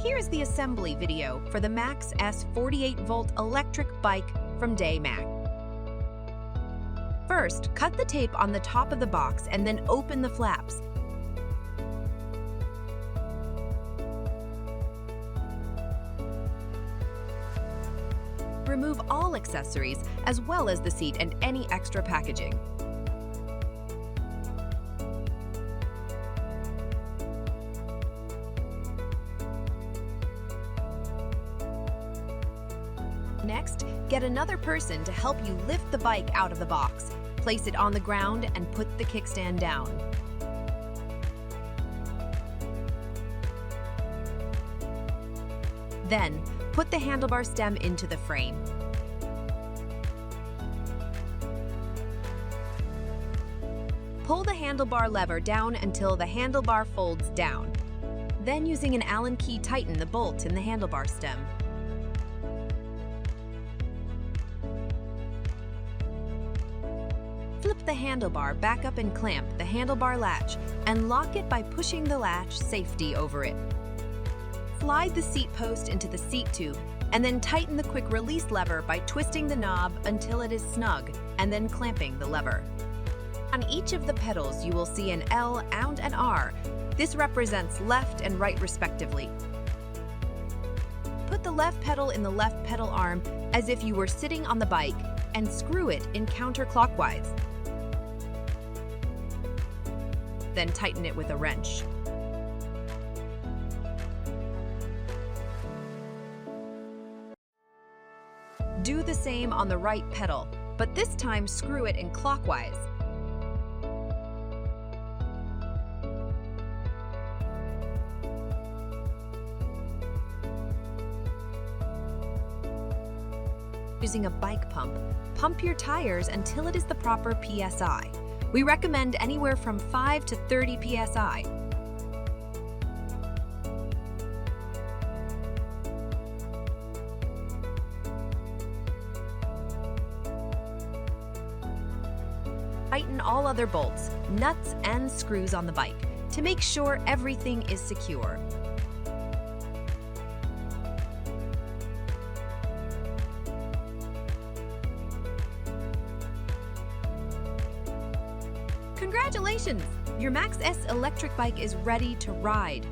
Here's the assembly video for the Max S 48-volt electric bike from Daymak. First, cut the tape on the top of the box and then open the flaps. Remove all accessories as well as the seat and any extra packaging. Next, get another person to help you lift the bike out of the box. Place it on the ground and put the kickstand down. Then, put the handlebar stem into the frame. Pull the handlebar lever down until the handlebar folds down. Then, using an Allen key, tighten the bolt in the handlebar stem. Flip the handlebar back up and clamp the handlebar latch and lock it by pushing the latch safety over it. Slide the seat post into the seat tube and then tighten the quick release lever by twisting the knob until it is snug and then clamping the lever. On each of the pedals you will see an L and an R. This represents left and right respectively. Put the left pedal in the left pedal arm as if you were sitting on the bike and screw it in counterclockwise. Then tighten it with a wrench. Do the same on the right pedal, but this time screw it in clockwise. Using a bike pump, pump your tires until it is the proper PSI. We recommend anywhere from 5 to 30 PSI. Tighten all other bolts, nuts, and screws on the bike to make sure everything is secure. Congratulations! Your Max S electric bike is ready to ride.